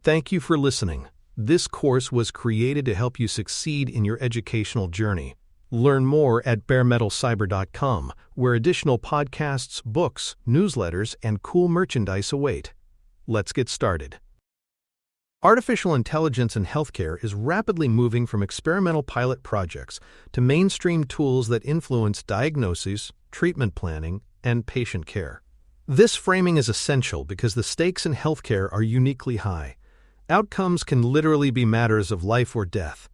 Thank you for listening. This course was created to help you succeed in your educational journey. Learn more at baremetalcyber.com, where additional podcasts, books, newsletters, and cool merchandise await. Let's get started. Artificial intelligence in healthcare is rapidly moving from experimental pilot projects to mainstream tools that influence diagnoses, treatment planning, and patient care. This framing is essential because the stakes in healthcare are uniquely high. Outcomes can literally be matters of life or death.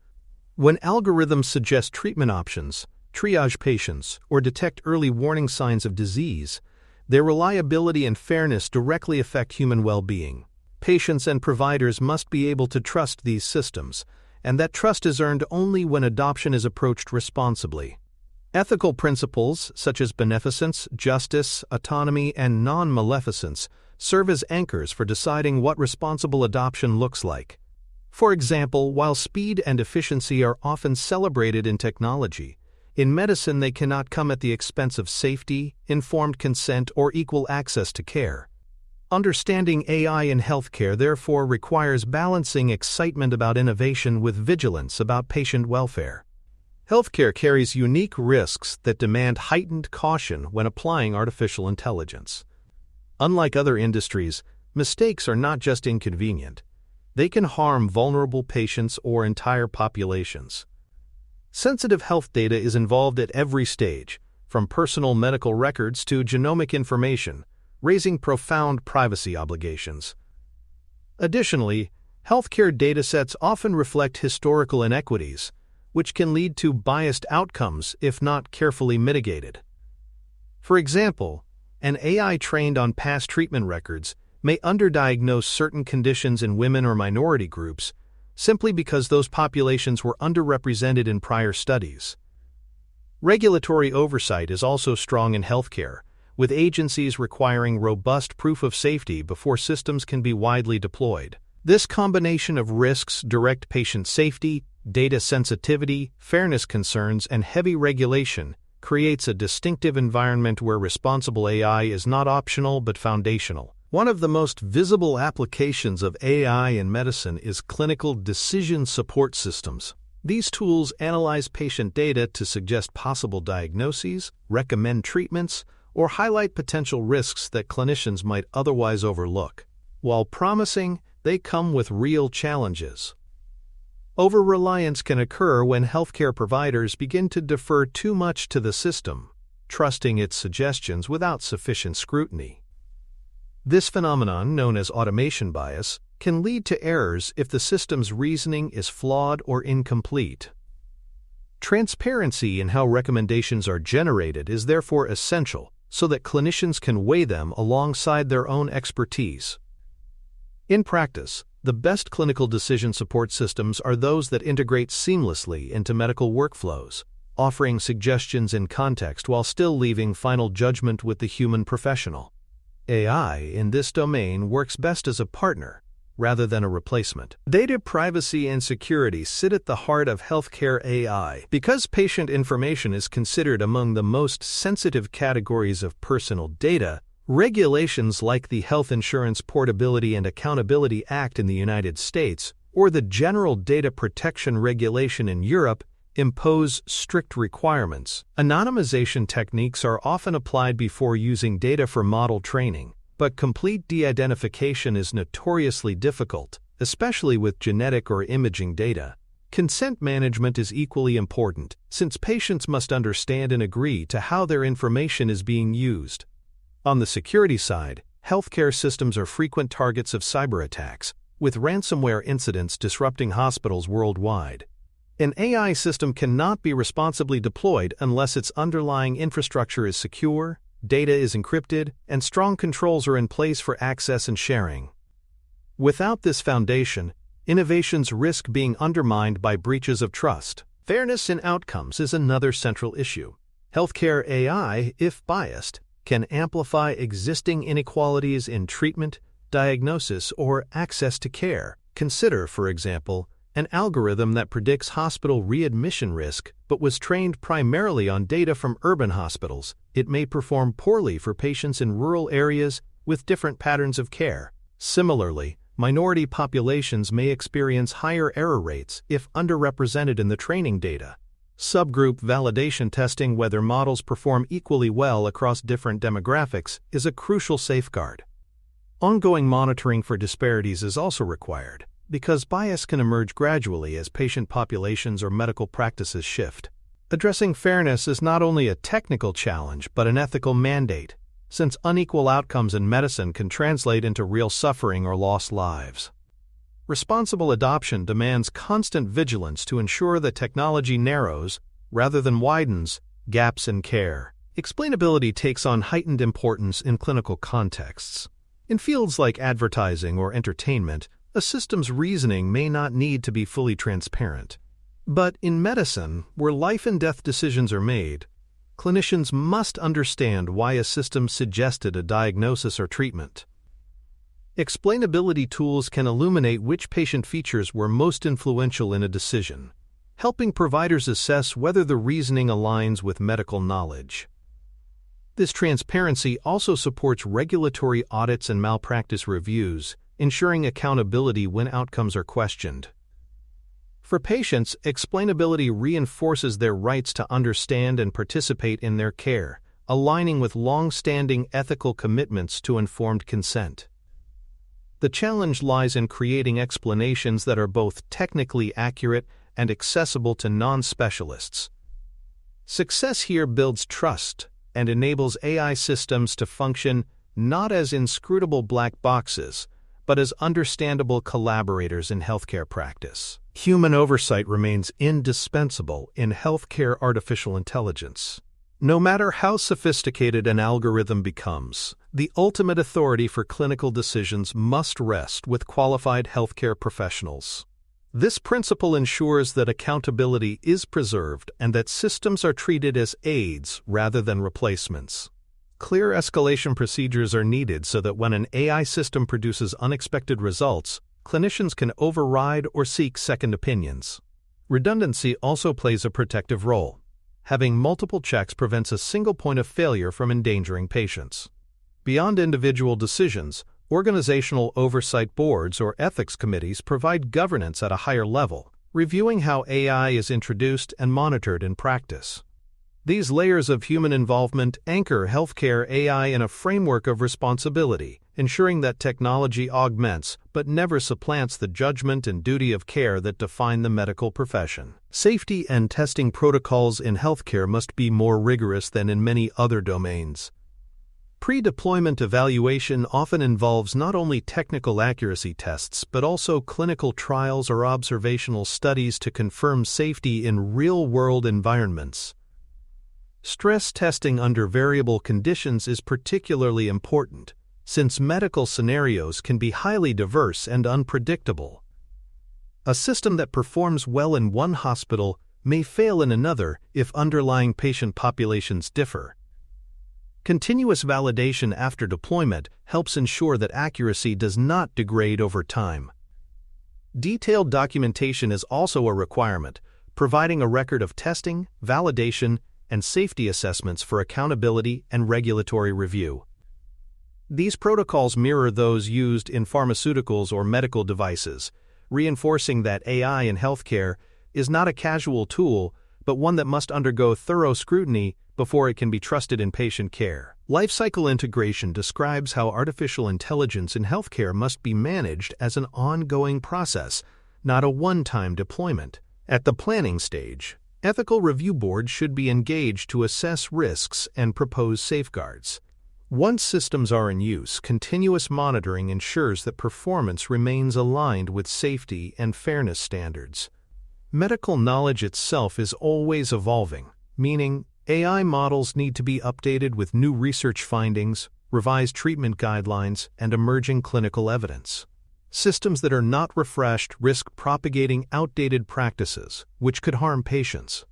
When algorithms suggest treatment options, triage patients, or detect early warning signs of disease, their reliability and fairness directly affect human well-being. Patients and providers must be able to trust these systems, and that trust is earned only when adoption is approached responsibly. Ethical principles such as beneficence, justice, autonomy, and non-maleficence serve as anchors for deciding what responsible adoption looks like. For example, while speed and efficiency are often celebrated in technology, in medicine they cannot come at the expense of safety, informed consent, or equal access to care. Understanding AI in healthcare therefore requires balancing excitement about innovation with vigilance about patient welfare. Healthcare carries unique risks that demand heightened caution when applying artificial intelligence. Unlike other industries, mistakes are not just inconvenient. They can harm vulnerable patients or entire populations. Sensitive health data is involved at every stage, from personal medical records to genomic information, raising profound privacy obligations. Additionally, healthcare datasets often reflect historical inequities, which can lead to biased outcomes if not carefully mitigated. For example, an AI trained on past treatment records may underdiagnose certain conditions in women or minority groups simply because those populations were underrepresented in prior studies. Regulatory oversight is also strong in healthcare, with agencies requiring robust proof of safety before systems can be widely deployed. This combination of risks direct patient safety, data sensitivity, fairness concerns, and heavy regulation creates a distinctive environment where responsible AI is not optional but foundational. One of the most visible applications of AI in medicine is clinical decision support systems. These tools analyze patient data to suggest possible diagnoses, recommend treatments, or highlight potential risks that clinicians might otherwise overlook. While promising, they come with real challenges. Over-reliance can occur when healthcare providers begin to defer too much to the system, trusting its suggestions without sufficient scrutiny. This phenomenon, known as automation bias, can lead to errors if the system's reasoning is flawed or incomplete. Transparency in how recommendations are generated is therefore essential so that clinicians can weigh them alongside their own expertise. In practice, the best clinical decision support systems are those that integrate seamlessly into medical workflows, offering suggestions in context while still leaving final judgment with the human professional. AI in this domain works best as a partner, rather than a replacement. Data privacy and security sit at the heart of healthcare AI. Because patient information is considered among the most sensitive categories of personal data, regulations like the Health Insurance Portability and Accountability Act in the United States or the General Data Protection Regulation in Europe impose strict requirements. Anonymization techniques are often applied before using data for model training, but complete de-identification is notoriously difficult, especially with genetic or imaging data. Consent management is equally important, since patients must understand and agree to how their information is being used. On the security side, healthcare systems are frequent targets of cyber attacks, with ransomware incidents disrupting hospitals worldwide. An AI system cannot be responsibly deployed unless its underlying infrastructure is secure, data is encrypted, and strong controls are in place for access and sharing. Without this foundation, innovations risk being undermined by breaches of trust. Fairness in outcomes is another central issue. Healthcare AI, if biased, can amplify existing inequalities in treatment, diagnosis, or access to care. Consider, for example, an algorithm that predicts hospital readmission risk but was trained primarily on data from urban hospitals. It may perform poorly for patients in rural areas with different patterns of care. Similarly, Minority populations may experience higher error rates if underrepresented in the training data. Subgroup validation testing whether models perform equally well across different demographics is a crucial safeguard. Ongoing monitoring for disparities is also required, because bias can emerge gradually as patient populations or medical practices shift. Addressing fairness is not only a technical challenge but an ethical mandate, since unequal outcomes in medicine can translate into real suffering or lost lives. Responsible adoption demands constant vigilance to ensure that technology narrows, rather than widens, gaps in care. Explainability takes on heightened importance in clinical contexts. In fields like advertising or entertainment, a system's reasoning may not need to be fully transparent. But in medicine, where life and death decisions are made, clinicians must understand why a system suggested a diagnosis or treatment. Explainability tools can illuminate which patient features were most influential in a decision, helping providers assess whether the reasoning aligns with medical knowledge. This transparency also supports regulatory audits and malpractice reviews, ensuring accountability when outcomes are questioned. For patients, explainability reinforces their rights to understand and participate in their care, aligning with long-standing ethical commitments to informed consent. The challenge lies in creating explanations that are both technically accurate and accessible to non-specialists. Success here builds trust and enables AI systems to function not as inscrutable black boxes, but as understandable collaborators in healthcare practice. Human oversight remains indispensable in healthcare artificial intelligence. No matter how sophisticated an algorithm becomes, the ultimate authority for clinical decisions must rest with qualified healthcare professionals. This principle ensures that accountability is preserved and that systems are treated as aids rather than replacements. Clear escalation procedures are needed so that when an AI system produces unexpected results, clinicians can override or seek second opinions. Redundancy also plays a protective role. Having multiple checks prevents a single point of failure from endangering patients. Beyond individual decisions, organizational oversight boards or ethics committees provide governance at a higher level, reviewing how AI is introduced and monitored in practice. These layers of human involvement anchor healthcare AI in a framework of responsibility, ensuring that technology augments but never supplants the judgment and duty of care that define the medical profession. Safety and testing protocols in healthcare must be more rigorous than in many other domains. Pre-deployment evaluation often involves not only technical accuracy tests but also clinical trials or observational studies to confirm safety in real-world environments. Stress testing under variable conditions is particularly important, since medical scenarios can be highly diverse and unpredictable. A system that performs well in one hospital may fail in another if underlying patient populations differ. Continuous validation after deployment helps ensure that accuracy does not degrade over time. Detailed documentation is also a requirement, providing a record of testing, validation, and safety assessments for accountability and regulatory review. These protocols mirror those used in pharmaceuticals or medical devices, reinforcing that AI in healthcare is not a casual tool, but one that must undergo thorough scrutiny before it can be trusted in patient care. Lifecycle integration describes how artificial intelligence in healthcare must be managed as an ongoing process, not a one-time deployment. At the planning stage, ethical review boards should be engaged to assess risks and propose safeguards. Once systems are in use, continuous monitoring ensures that performance remains aligned with safety and fairness standards. Medical knowledge itself is always evolving, meaning AI models need to be updated with new research findings, revised treatment guidelines, and emerging clinical evidence. Systems that are not refreshed risk propagating outdated practices, which could harm patients.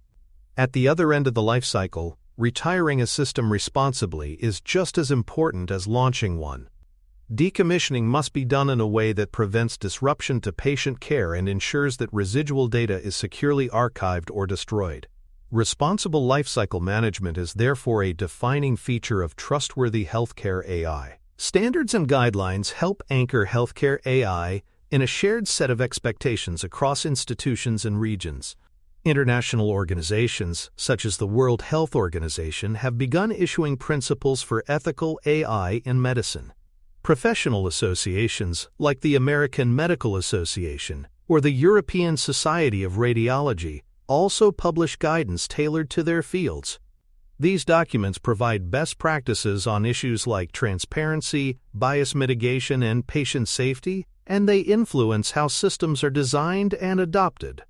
At the other end of the life cycle, retiring a system responsibly is just as important as launching one. Decommissioning must be done in a way that prevents disruption to patient care and ensures that residual data is securely archived or destroyed. Responsible lifecycle management is therefore a defining feature of trustworthy healthcare AI. Standards and guidelines help anchor healthcare AI in a shared set of expectations across institutions and regions. International organizations, such as the World Health Organization, have begun issuing principles for ethical AI in medicine. Professional associations, like the American Medical Association or the European Society of Radiology, also publish guidance tailored to their fields. These documents provide best practices on issues like transparency, bias mitigation, and patient safety, and they influence how systems are designed and adopted.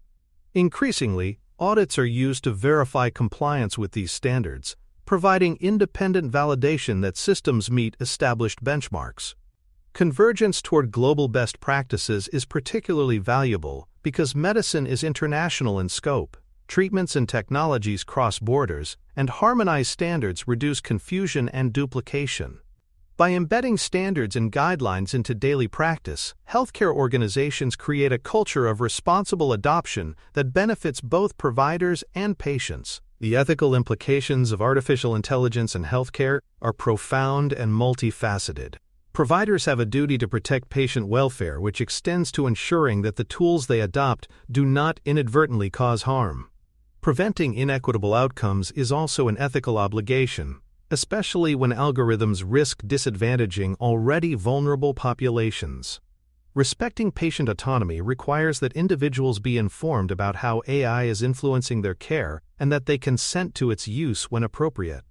Increasingly, audits are used to verify compliance with these standards, providing independent validation that systems meet established benchmarks. Convergence toward global best practices is particularly valuable because medicine is international in scope, treatments and technologies cross borders, and harmonized standards reduce confusion and duplication. By embedding standards and guidelines into daily practice, healthcare organizations create a culture of responsible adoption that benefits both providers and patients. The ethical implications of artificial intelligence in healthcare are profound and multifaceted. Providers have a duty to protect patient welfare, which extends to ensuring that the tools they adopt do not inadvertently cause harm. Preventing inequitable outcomes is also an ethical obligation, especially when algorithms risk disadvantaging already vulnerable populations. Respecting patient autonomy requires that individuals be informed about how AI is influencing their care and that they consent to its use when appropriate.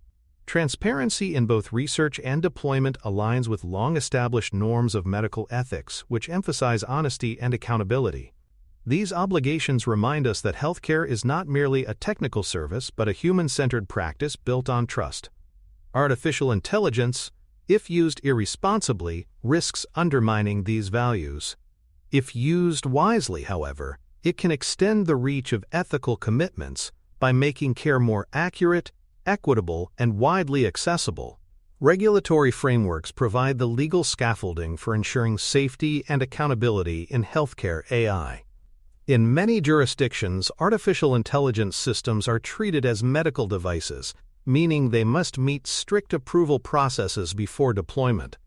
Transparency in both research and deployment aligns with long-established norms of medical ethics, which emphasize honesty and accountability. These obligations remind us that healthcare is not merely a technical service but a human-centered practice built on trust. Artificial intelligence, if used irresponsibly, risks undermining these values. If used wisely, however, it can extend the reach of ethical commitments by making care more accurate, equitable, and widely accessible. Regulatory frameworks provide the legal scaffolding for ensuring safety and accountability in healthcare AI. In many jurisdictions, artificial intelligence systems are treated as medical devices, meaning they must meet strict approval processes before deployment.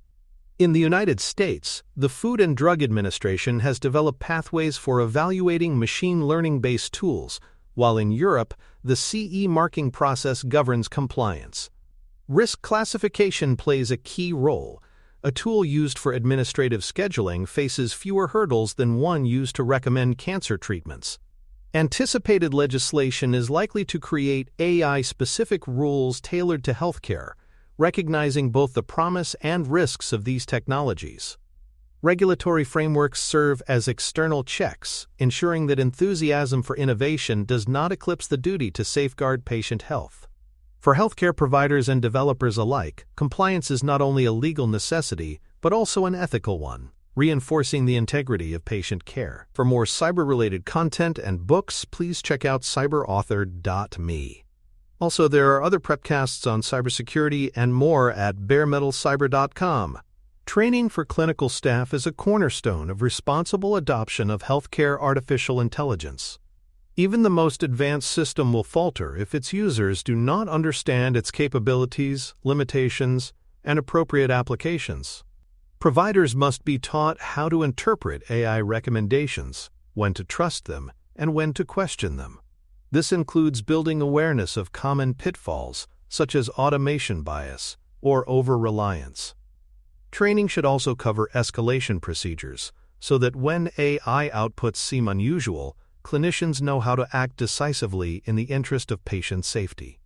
In the United States, the Food and Drug Administration has developed pathways for evaluating machine learning-based tools, while in Europe, the CE marking process governs compliance. Risk classification plays a key role. A tool used for administrative scheduling faces fewer hurdles than one used to recommend cancer treatments. Anticipated legislation is likely to create AI-specific rules tailored to healthcare, recognizing both the promise and risks of these technologies. Regulatory frameworks serve as external checks, ensuring that enthusiasm for innovation does not eclipse the duty to safeguard patient health. For healthcare providers and developers alike, compliance is not only a legal necessity, but also an ethical one, reinforcing the integrity of patient care. For more cyber-related content and books, please check out cyberauthor.me. Also, there are other prepcasts on cybersecurity and more at baremetalcyber.com. Training for clinical staff is a cornerstone of responsible adoption of healthcare artificial intelligence. Even the most advanced system will falter if its users do not understand its capabilities, limitations, and appropriate applications. Providers must be taught how to interpret AI recommendations, when to trust them, and when to question them. This includes building awareness of common pitfalls, such as automation bias or over-reliance. Training should also cover escalation procedures, so that when AI outputs seem unusual, clinicians know how to act decisively in the interest of patient safety.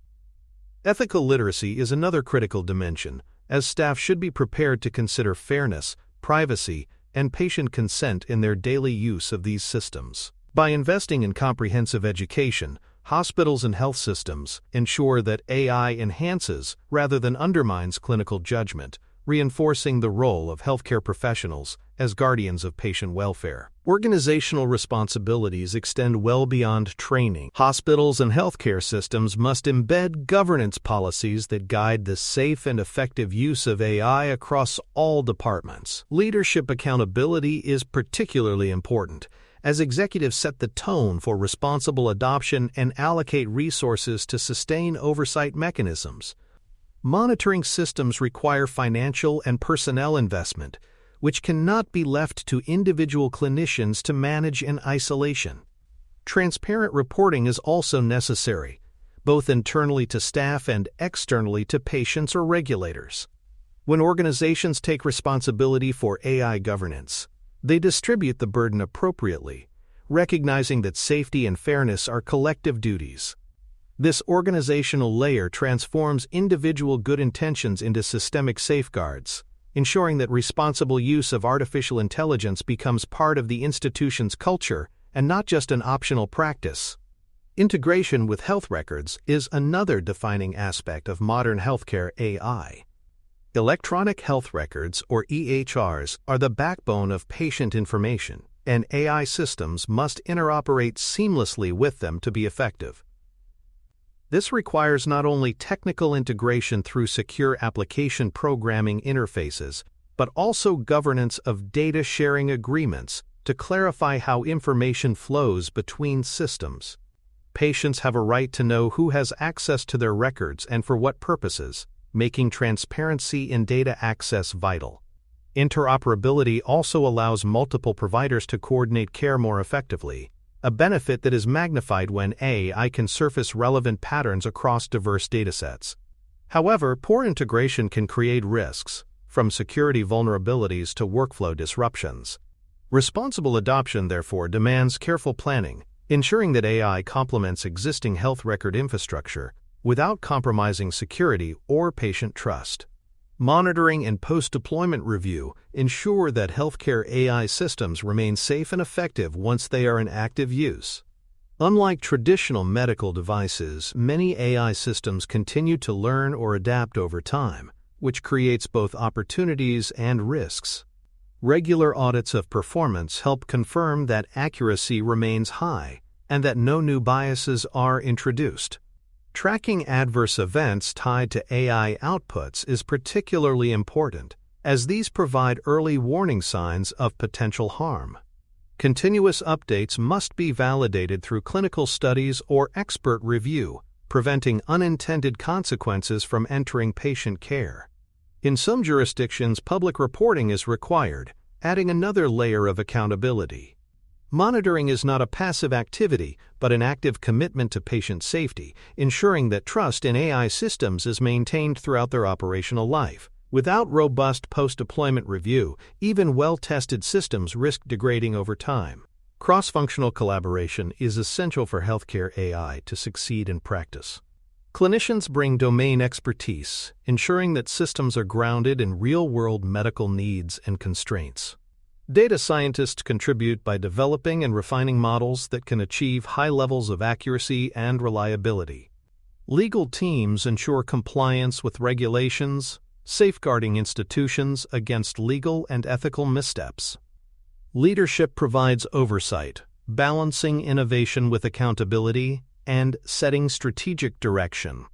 Ethical literacy is another critical dimension, as staff should be prepared to consider fairness, privacy, and patient consent in their daily use of these systems. By investing in comprehensive education, hospitals and health systems ensure that AI enhances rather than undermines clinical judgment, reinforcing the role of healthcare professionals as guardians of patient welfare. Organizational responsibilities extend well beyond training. Hospitals and healthcare systems must embed governance policies that guide the safe and effective use of AI across all departments. Leadership accountability is particularly important, as executives set the tone for responsible adoption and allocate resources to sustain oversight mechanisms. Monitoring systems require financial and personnel investment, which cannot be left to individual clinicians to manage in isolation. Transparent reporting is also necessary, both internally to staff and externally to patients or regulators. When organizations take responsibility for AI governance, they distribute the burden appropriately, recognizing that safety and fairness are collective duties. This organizational layer transforms individual good intentions into systemic safeguards, ensuring that responsible use of artificial intelligence becomes part of the institution's culture and not just an optional practice. Integration with health records is another defining aspect of modern healthcare AI. Electronic health records, or EHRs, are the backbone of patient information, and AI systems must interoperate seamlessly with them to be effective. This requires not only technical integration through secure application programming interfaces, but also governance of data sharing agreements to clarify how information flows between systems. Patients have a right to know who has access to their records and for what purposes, making transparency in data access vital. Interoperability also allows multiple providers to coordinate care more effectively, a benefit that is magnified when AI can surface relevant patterns across diverse datasets. However, poor integration can create risks, from security vulnerabilities to workflow disruptions. Responsible adoption, therefore, demands careful planning, ensuring that AI complements existing health record infrastructure without compromising security or patient trust. Monitoring and post-deployment review ensure that healthcare AI systems remain safe and effective once they are in active use. Unlike traditional medical devices, many AI systems continue to learn or adapt over time, which creates both opportunities and risks. Regular audits of performance help confirm that accuracy remains high and that no new biases are introduced. Tracking adverse events tied to AI outputs is particularly important, as these provide early warning signs of potential harm. Continuous updates must be validated through clinical studies or expert review, preventing unintended consequences from entering patient care. In some jurisdictions, public reporting is required, adding another layer of accountability. Monitoring is not a passive activity, but an active commitment to patient safety, ensuring that trust in AI systems is maintained throughout their operational life. Without robust post-deployment review, even well-tested systems risk degrading over time. Cross-functional collaboration is essential for healthcare AI to succeed in practice. Clinicians bring domain expertise, ensuring that systems are grounded in real-world medical needs and constraints. Data scientists contribute by developing and refining models that can achieve high levels of accuracy and reliability. Legal teams ensure compliance with regulations, safeguarding institutions against legal and ethical missteps. Leadership provides oversight, balancing innovation with accountability, and setting strategic direction.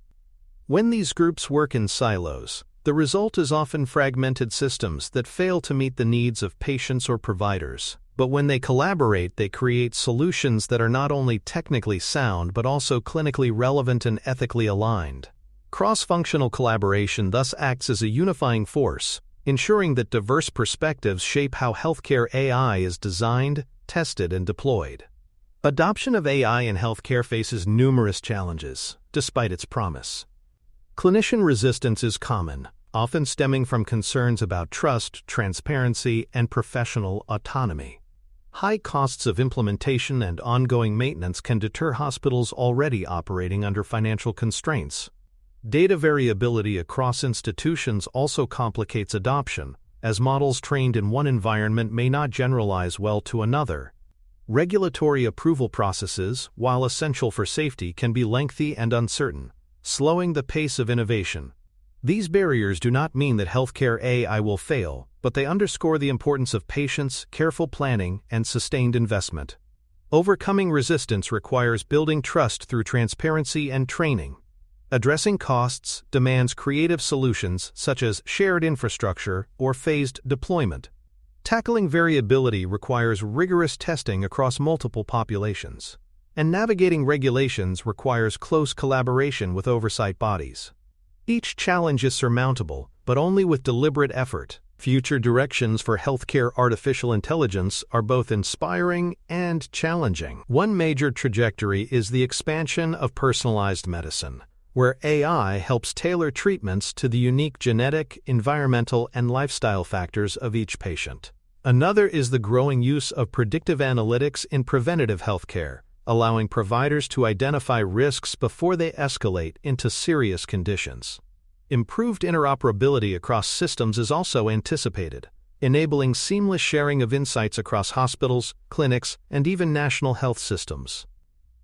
When these groups work in silos, the result is often fragmented systems that fail to meet the needs of patients or providers. But when they collaborate, they create solutions that are not only technically sound but also clinically relevant and ethically aligned. Cross-functional collaboration thus acts as a unifying force, ensuring that diverse perspectives shape how healthcare AI is designed, tested, and deployed. Adoption of AI in healthcare faces numerous challenges, despite its promise. Clinician resistance is common, often stemming from concerns about trust, transparency, and professional autonomy. High costs of implementation and ongoing maintenance can deter hospitals already operating under financial constraints. Data variability across institutions also complicates adoption, as models trained in one environment may not generalize well to another. Regulatory approval processes, while essential for safety, can be lengthy and uncertain, slowing the pace of innovation. These barriers do not mean that healthcare AI will fail, but they underscore the importance of patience, careful planning, and sustained investment. Overcoming resistance requires building trust through transparency and training. Addressing costs demands creative solutions such as shared infrastructure or phased deployment. Tackling variability requires rigorous testing across multiple populations. And navigating regulations requires close collaboration with oversight bodies. Each challenge is surmountable, but only with deliberate effort. Future directions for healthcare artificial intelligence are both inspiring and challenging. One major trajectory is the expansion of personalized medicine, where AI helps tailor treatments to the unique genetic, environmental, and lifestyle factors of each patient. Another is the growing use of predictive analytics in preventative healthcare, allowing providers to identify risks before they escalate into serious conditions. Improved interoperability across systems is also anticipated, enabling seamless sharing of insights across hospitals, clinics, and even national health systems.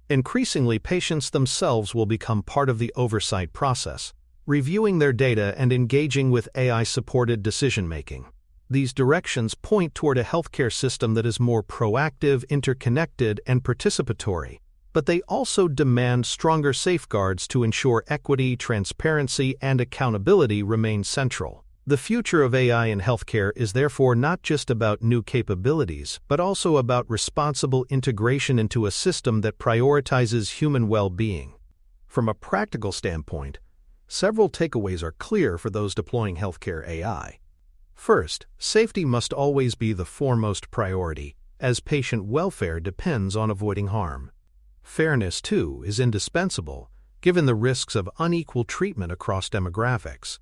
Increasingly, patients themselves will become part of the oversight process, reviewing their data and engaging with AI-supported decision-making. These directions point toward a healthcare system that is more proactive, interconnected, and participatory, but they also demand stronger safeguards to ensure equity, transparency, and accountability remain central. The future of AI in healthcare is therefore not just about new capabilities, but also about responsible integration into a system that prioritizes human well-being. From a practical standpoint, several takeaways are clear for those deploying healthcare AI. First, safety must always be the foremost priority, as patient welfare depends on avoiding harm. Fairness, too, is indispensable, given the risks of unequal treatment across demographics.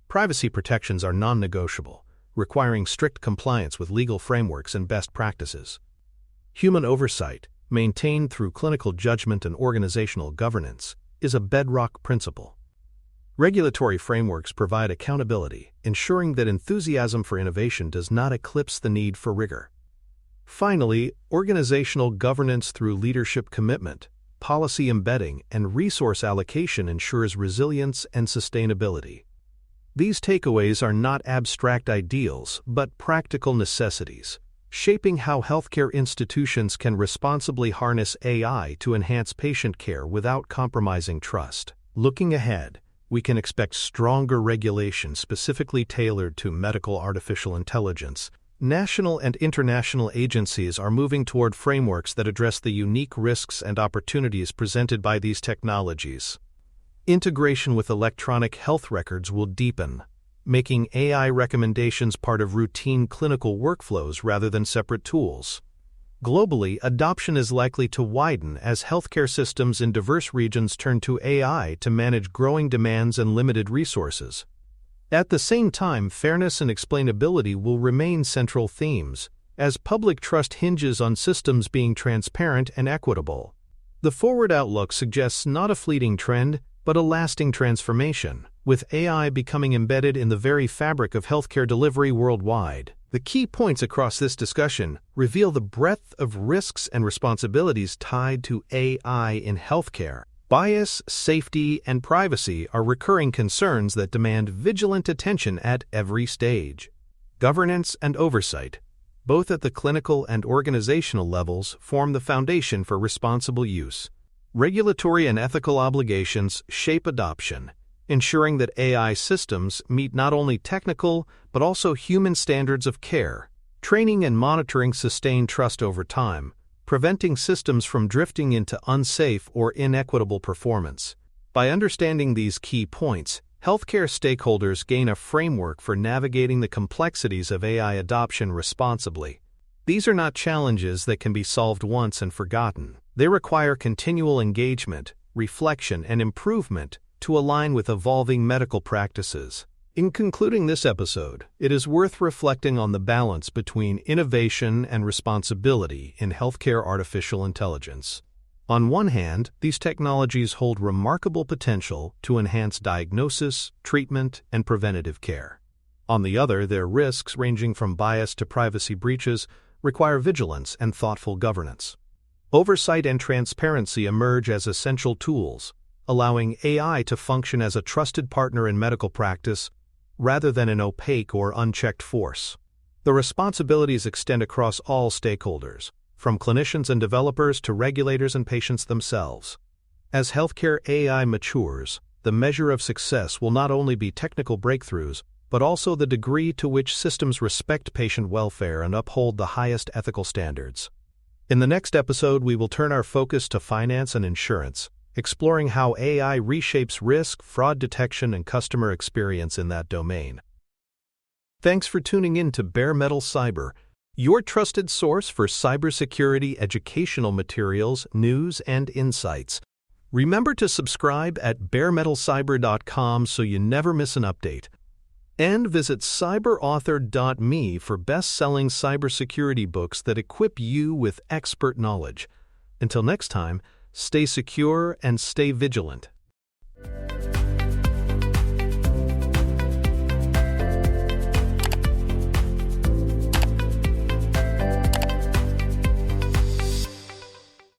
Privacy protections are non-negotiable, requiring strict compliance with legal frameworks and best practices. Human oversight, maintained through clinical judgment and organizational governance, is a bedrock principle. Regulatory frameworks provide accountability, ensuring that enthusiasm for innovation does not eclipse the need for rigor. Finally, organizational governance through leadership commitment, policy embedding, and resource allocation ensures resilience and sustainability. These takeaways are not abstract ideals, but practical necessities, shaping how healthcare institutions can responsibly harness AI to enhance patient care without compromising trust. Looking ahead, we can expect stronger regulation specifically tailored to medical artificial intelligence. National and international agencies are moving toward frameworks that address the unique risks and opportunities presented by these technologies. Integration with electronic health records will deepen, making AI recommendations part of routine clinical workflows rather than separate tools. Globally, adoption is likely to widen as healthcare systems in diverse regions turn to AI to manage growing demands and limited resources. At the same time, fairness and explainability will remain central themes, as public trust hinges on systems being transparent and equitable. The forward outlook suggests not a fleeting trend, but a lasting transformation, with AI becoming embedded in the very fabric of healthcare delivery worldwide. The key points across this discussion reveal the breadth of risks and responsibilities tied to AI in healthcare. Bias, safety, and privacy are recurring concerns that demand vigilant attention at every stage. Governance and oversight, both at the clinical and organizational levels, form the foundation for responsible use. Regulatory and ethical obligations shape adoption, ensuring that AI systems meet not only technical but also human standards of care. Training and monitoring sustain trust over time, preventing systems from drifting into unsafe or inequitable performance. By understanding these key points, healthcare stakeholders gain a framework for navigating the complexities of AI adoption responsibly. These are not challenges that can be solved once and forgotten. They require continual engagement, reflection, and improvement to align with evolving medical practices. In concluding this episode, it is worth reflecting on the balance between innovation and responsibility in healthcare artificial intelligence. On one hand, these technologies hold remarkable potential to enhance diagnosis, treatment, and preventative care. On the other, their risks, ranging from bias to privacy breaches, require vigilance and thoughtful governance. Oversight and transparency emerge as essential tools, allowing AI to function as a trusted partner in medical practice rather than an opaque or unchecked force. The responsibilities extend across all stakeholders, from clinicians and developers to regulators and patients themselves. As healthcare AI matures, the measure of success will not only be technical breakthroughs, but also the degree to which systems respect patient welfare and uphold the highest ethical standards. In the next episode, we will turn our focus to finance and insurance, exploring how AI reshapes risk, fraud detection, and customer experience in that domain. Thanks for tuning in to Bare Metal Cyber, your trusted source for cybersecurity educational materials, news, and insights. Remember to subscribe at baremetalcyber.com so you never miss an update. And visit cyberauthor.me for best-selling cybersecurity books that equip you with expert knowledge. Until next time, stay secure and stay vigilant.